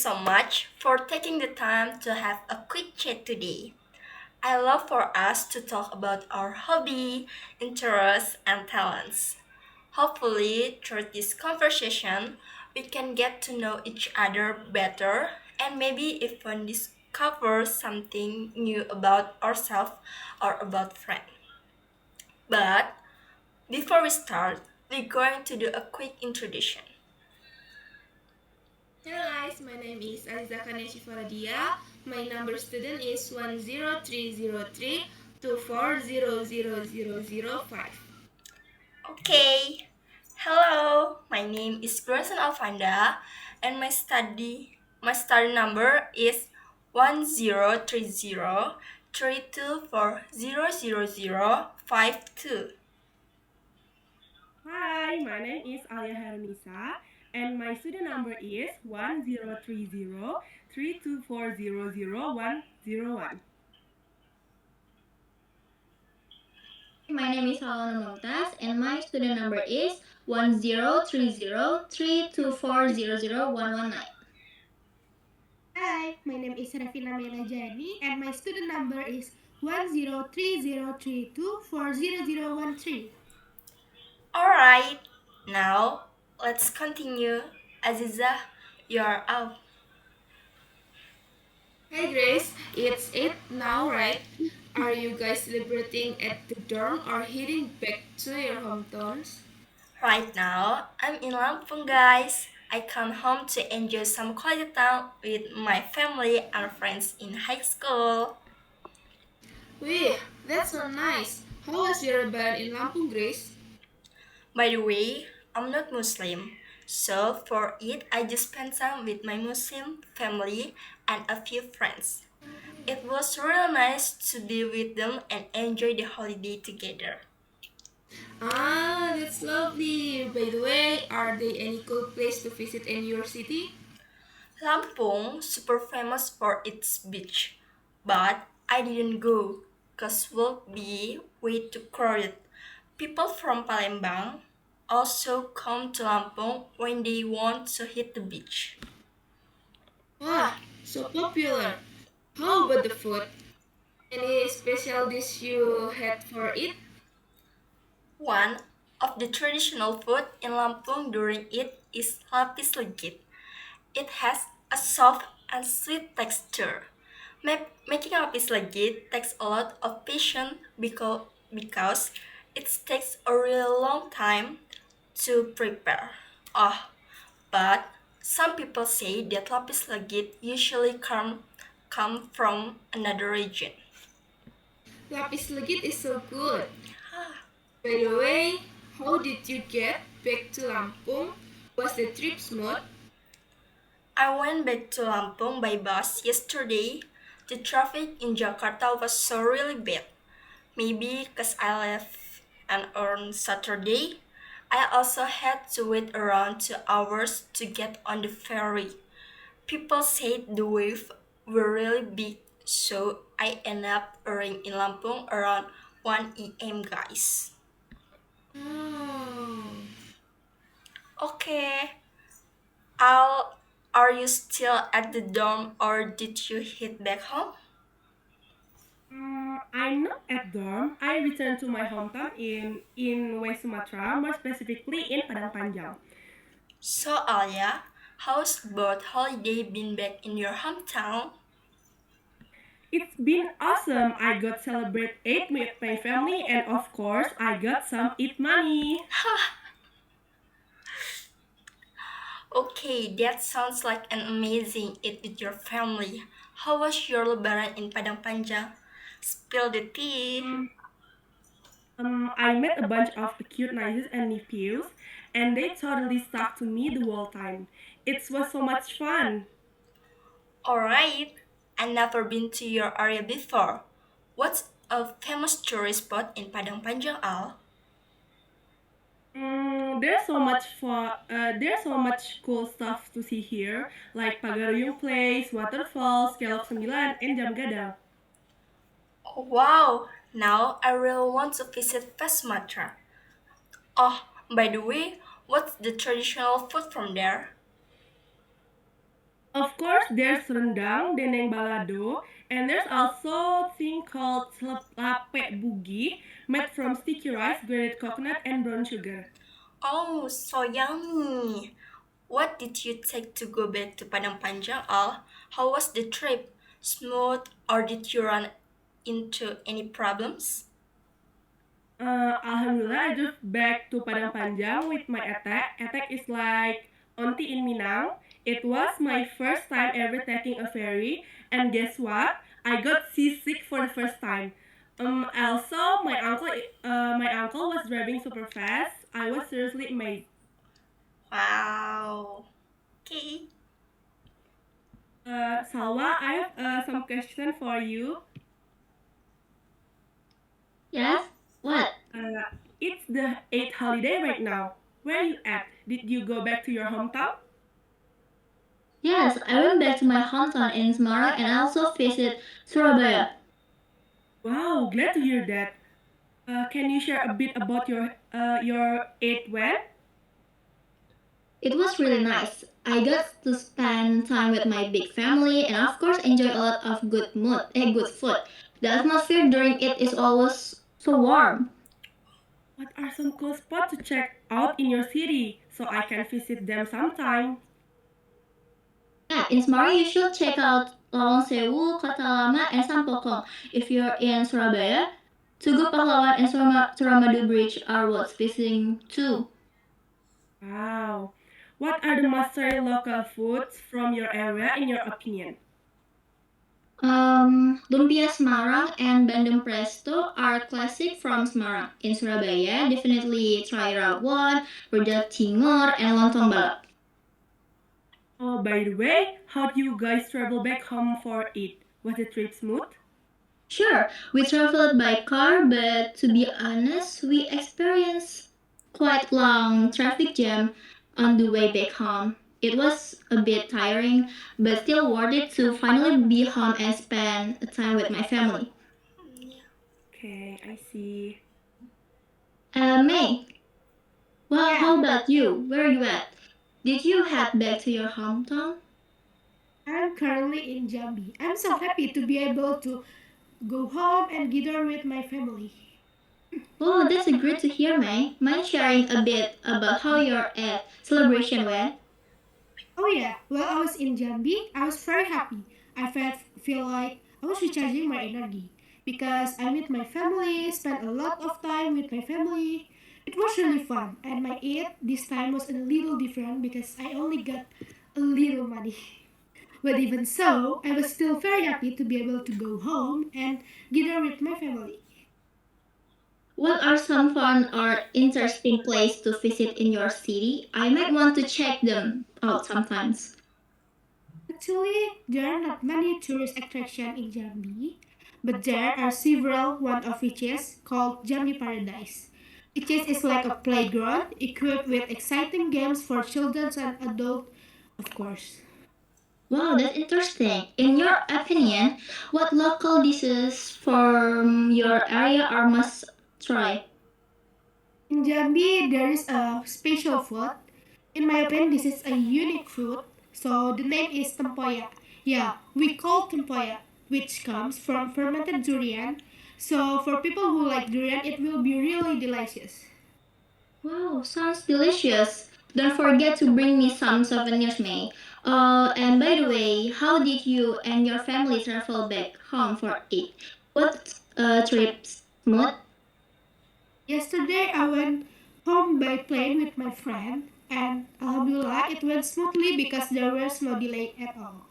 so much for taking the time to have a quick chat today. I love for us to talk about our hobby, interests, and talents. Hopefully, through this conversation, we can get to know each other better and maybe even discover something new about ourselves or about friends. But before we start, we're going to do a quick introduction. Hello guys, my name is Aziza Kaneshi Faradia. My number student is 1030324000005. Okay. Hello, my name is Grayson Alfanda and my study number is 103032400052. Hi, my name is Alia Herunisa, and my student number is 103032400101. Hi, my name is Halana Mumtaz, and my student number is 103032400119. Hi, my name is Rafina Melajani and my student number is 103032400013. Alright, now let's continue. Aziza, you're out. Hey Grace, it's 8 now, right? Are you guys celebrating at the dorm or heading back to your hometowns? Right now, I'm in Lampung, guys. I come home to enjoy some quality time with my family and friends in high school. Wih, that's so nice. How was your band in Lampung, Grace? By the way, I'm not Muslim, so for it, I just spent time with my Muslim family and a few friends. It was really nice to be with them and enjoy the holiday together. Ah, that's lovely. By the way, are there any cool place to visit in your city? Lampung, super famous for its beach, but I didn't go cause will be way too crowded. People from Palembang also come to Lampung when they want to hit the beach. Wow, so popular. How about the food? Any special dish you had for it? One of the traditional food in Lampung during it is lapis legit. It has a soft and sweet texture. Making lapis legit takes a lot of patience because it takes a really long time to prepare. Oh, but some people say that lapis legit usually come from another region. Lapis legit is so good. By the way, how did you get back to Lampung? Was the trip smooth? I went back to Lampung by bus yesterday. The traffic in Jakarta was so really bad. Maybe because I left on Saturday. I also had to wait around 2 hours to get on the ferry. People said the waves were really big, so I ended up arriving in Lampung around 1 a.m. guys. Oh. Okay, Al, are you still at the dorm or did you head back home? I'm not at dorm. I returned to my hometown in West Sumatra, more specifically in Padang Panjang. So, Alia, how's both holiday been back in your hometown? It's been awesome. I got celebrate Eid with my family, and of course, I got some Eid money. Okay, that sounds like an amazing Eid with your family. How was your lebaran in Padang Panjang? Spill the tea. I met a bunch of cute nieces and nephews, and they totally stuck to me the whole time. It was so much fun. Alright, I never been to your area before. What's a famous tourist spot in Padang Panjang, Al? There's so much cool stuff to see here, like Pagaruyung Place, waterfalls, Kelok Sembilan, and Jam Gadang. Oh, wow, now I really want to visit West Sumatra. Oh, by the way, what's the traditional food from there? Of course, there's rendang, dendeng balado, and there's also thing called lape bugi, made from sticky rice, grated coconut, and brown sugar. Oh, so yummy! What did you take to go back to Padang Panjang, Al? How was the trip? Smooth, or did you run into any problems? Alhamdulillah, I drove back to Padang Panjang with my attack. Attack is like auntie in Minang. It was my first time ever taking a ferry, and guess what? I got seasick for the first time. Also, my uncle was driving super fast. I was seriously amazed. Wow. Okay. Salwa, I have some question for you. Yes? What? It's the 8th holiday right now. Where are you at? Did you go back to your hometown? Yes, I went back to my hometown in Semarang and I also visited Surabaya. Wow, glad to hear that. Can you share a bit about your 8th when? It was really nice. I got to spend time with my big family and of course enjoy a lot of good food. The atmosphere during it is always so warm. What are some cool spots to check out in your city so I can visit them sometime? Yeah, in Semarang you should check out Lawang Sewu, Kota Lama, and Sampokong. If you're in Surabaya, Tugu Pahlawan and Suramadu Bridge are worth visiting too. Wow. What are the must-try local foods from your area in your opinion? Lumpia Semarang and Bandung Presto are classic from Semarang. In Surabaya, definitely try rawon, rujak cingur, and lontong balap. Oh, by the way, how do you guys travel back home for it? Was the trip smooth? Sure, we traveled by car, but to be honest, we experienced quite long traffic jam on the way back home. It was a bit tiring, but still worth it to finally be home and spend time with my family. Okay, I see. May, well, how about you? Where are you at? Did you head back to your hometown? I'm currently in Jambi. I'm so happy to be able to go home and gather with my family. Oh, that's a great to hear, May. Mind sharing a bit about how your celebration went? Oh yeah, while I was in Jambi, I was very happy. Feel like I was recharging my energy because I met my family, spent a lot of time with my family. It was really fun, and my Eid this time was a little different because I only got a little money. But even so, I was still very happy to be able to go home and gather with my family. What are some fun or interesting places to visit in your city? I might want to check them out sometimes. Actually, there are not many tourist attractions in Jambi, but there are several, one of which is called Jambi Paradise. Which is like a playground equipped with exciting games for children and adults, of course. Wow, that's interesting. In your opinion, what local dishes from your area are must try? In Jambi, there is a special food. In my opinion, this is a unique food. So the name is tempoyak. Yeah, we call tempoyak, which comes from fermented durian. So for people who like durian, it will be really delicious. Wow, sounds delicious. Don't forget to bring me some souvenirs, May. And by the way, how did you and your family travel back home for it? What trips smooth? Yesterday, I went home by plane with my friend, and Alhamdulillah, it went smoothly because there was no delay at all.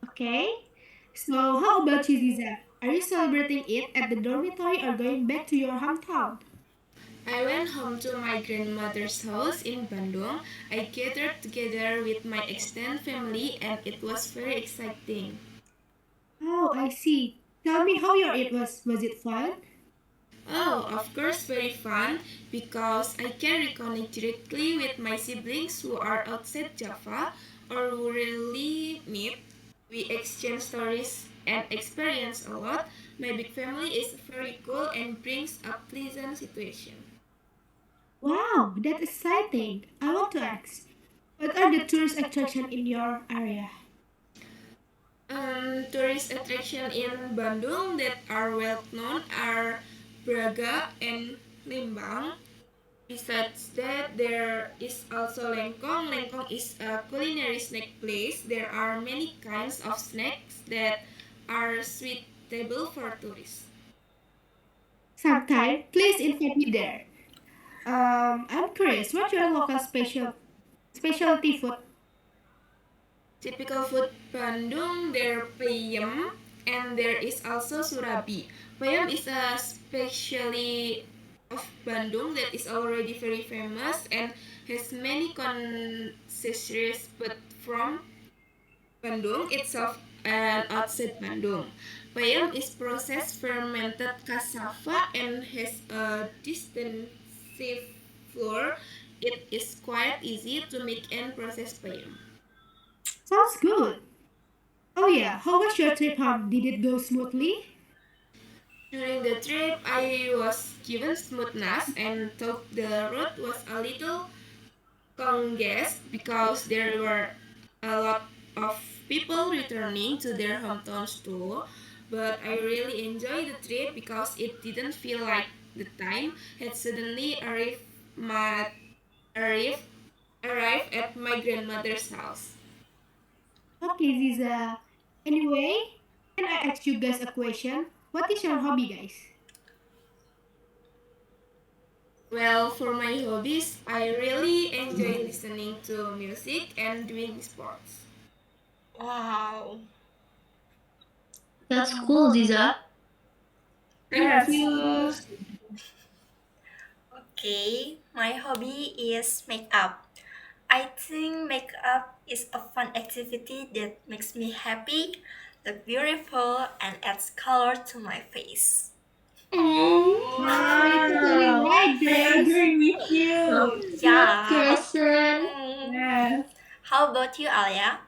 Okay. So, how about you, Ziza? Are you celebrating it at the dormitory or going back to your hometown? I went home to my grandmother's house in Bandung. I gathered together with my extended family and it was very exciting. Oh, I see. Tell me how your it was. Was it fun? Oh, of course, very fun because I can reconnect directly with my siblings who are outside Java or who rarely meet. We exchange stories and experience a lot. My big family is very cool and brings a pleasant situation. Wow, that's exciting. I want to ask. What are the tourist attraction in your area? Tourist attraction in Bandung that are well known are Braga and Lembang. Besides that, there is also Lengkong. Lengkong is a culinary snack place. There are many kinds of snacks that are suitable for tourists. Sometime, please invite me there. I'm curious, what's your local specialty food? Typical food Bandung, there peyem, and there is also surabi. Peyem is a specialty of Bandung that is already very famous and has many concessions but from Bandung itself and outside Bandung. Peyem is processed fermented cassava and has a distinctive flour. It is quite easy to make and process peyem. Sounds good. Oh yeah, how was your trip home? Did it go smoothly? During the trip, I was given smoothness and thought the road was a little congested because there were a lot of people returning to their hometowns too. But I really enjoyed the trip because it didn't feel like the time had suddenly my arrived, arrived at my grandmother's house. Okay, Ziza. Anyway, can I ask you guys a question? What is your hobby, guys? Well, for my hobbies, I really enjoy listening to music and doing sports. Wow. That's cool, Ziza. Thank Yes. you. Okay, my hobby is makeup. I think makeup is a fun activity that makes me happy, look beautiful, and adds color to my face. You're totally Wow. right, I guys. agree with you. Yeah. Kirsten. Mm. How about you, Alia?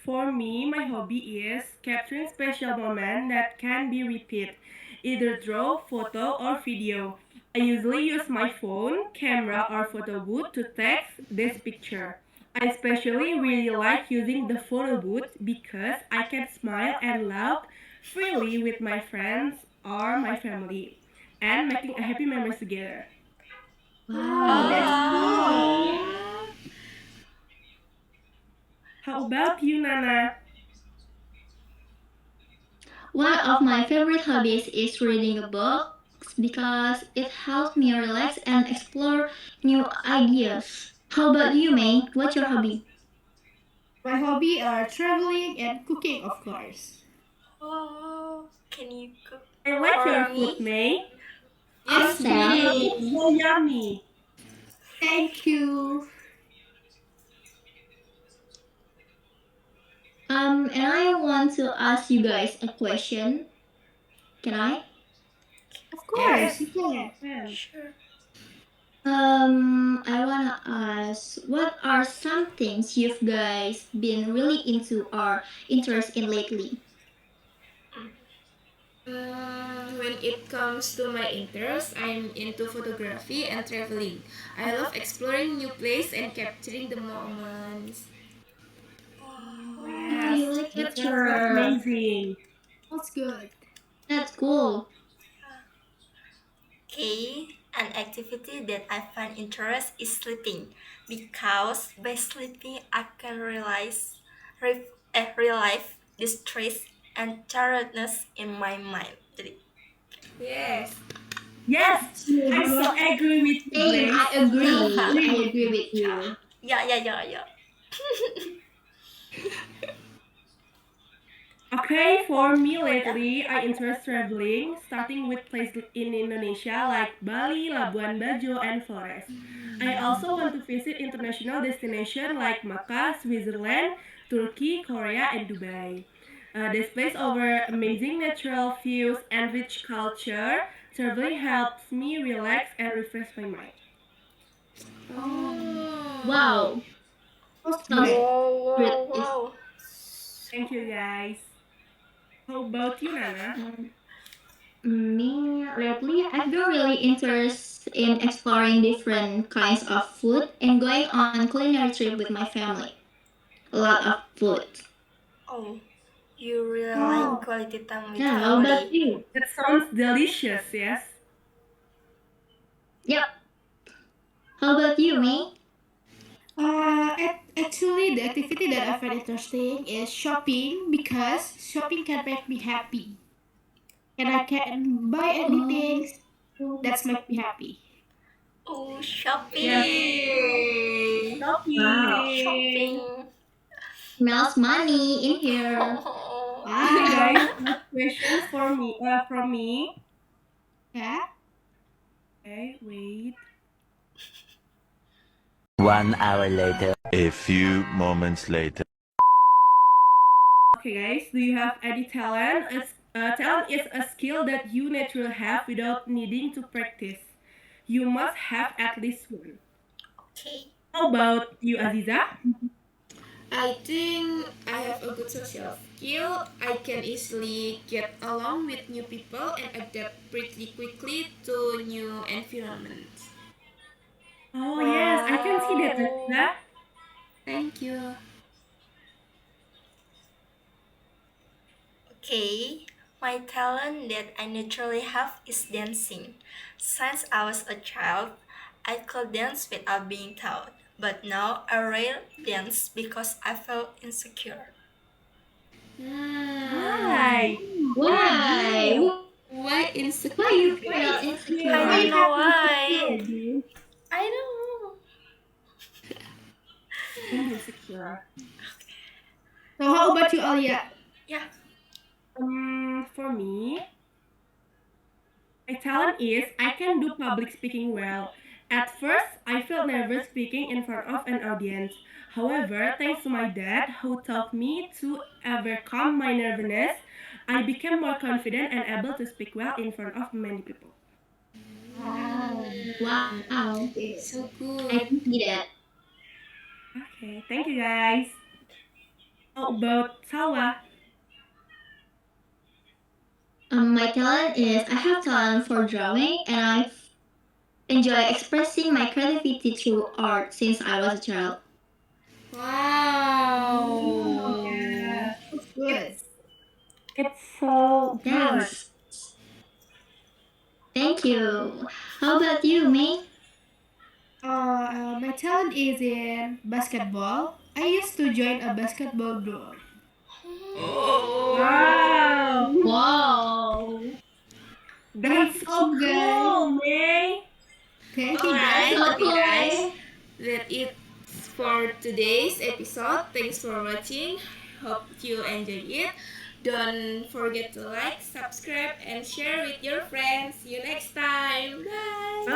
For me, my hobby is capturing special moments that can be repeated, either draw, photo, or video. I usually use my phone, camera, or photo booth to text this picture. I especially really like using the photo booth because I can smile and laugh freely with my friends or my family and making a happy memories together. Oh, Wow. that's cool. How about you, Nana? One of my favorite hobbies is reading a book because it helps me relax and explore new ideas. How about you, May? What's your hobby? My hobby are traveling and cooking, of course. Oh, can you cook I like your for food, me? May. Yes, Awesome. me. It's so yummy. Thank you. And I want to ask you guys a question. Can I? Of Yes. course, you can. Man. Sure. I wanna ask, what are some things you've guys been really into or interested in lately? When it comes to my interests, I'm into photography and traveling. I love exploring new places and capturing the moments. Oh, Oh, you yes. like That sounds capture. amazing. That's good. That's cool. Okay, an activity that I find interest is sleeping because by sleeping I can relive the stress and tiredness in my mind. Jadi, Yes. Yes, I so agree with you, Same, Grace. I agree. I Agree. agree with you. yeah, yeah, yeah, yeah. Okay, for me lately, I interest traveling, starting with places in Indonesia like Bali, Labuan Bajo, and Flores. I also want to visit international destinations like Makkah, Switzerland, Turkey, Korea, and Dubai. This place offer amazing natural views and rich culture. Traveling helps me relax and refresh my mind. Oh. Wow. That's Sounds great. Wow, great. wow, wow. Thank you, guys. How about you, Nana? Me lately, I've been really interested interest in exploring different kinds of food and going on culinary trip with my family. A lot of food. Oh, you really Oh. like quality time with Yeah, how about family. you? That sounds delicious, yes? Yep. How about you, May? Actually, the activity that I find interesting is shopping because shopping can make me happy, and I can buy anything that's make me happy. Oh, Yes. shopping! Wow. Shopping! Smells money in here. Oh. Okay, guys, Wow. last question for me. From me. Yeah. Okay, wait. 1 hour later. A few moments later. Okay, guys, do you have any talent? Talent is a skill that you naturally have without needing to practice. You must have at least one. Okay. How about you, Aziza? I think I have a good social skill. I can easily get along with new people and adapt pretty quickly to new environments. Oh, yes, I can see that, Aziza. Thank you. Okay, my talent that I naturally have is dancing. Since I was a child, I could dance without being taught, but now I rarely dance because I feel insecure. Why? Why? Why Why you insecure? feel insecure? I Why don't you know have why. insecurity? I know. Insecure. So how about you, Alia? Yeah. For me, my talent is I can do public speaking well. At first, I felt nervous speaking in front of an audience. However, thanks to my dad, who taught me to overcome my nervousness, I became more confident and able to speak well in front of many people. Wow. Wow. So I good. can see that. Okay, thank you guys. How about Salwa? My talent is I have talent for drawing and I enjoy expressing my creativity through art since I was a child. Wow. Yeah, That's good. it's so good. Thanks. Thank you. How about you, May? My talent is in basketball. I used to join a basketball group. Wow, Wow. that's Thank so you, guys. cool, May. Thank you, That's Alright, guys. so okay cool, guys. May. That's it for today's episode. Thanks for watching. Hope you enjoyed it. Don't forget to like, subscribe, and share with your friends. See you next time. Bye. Bye.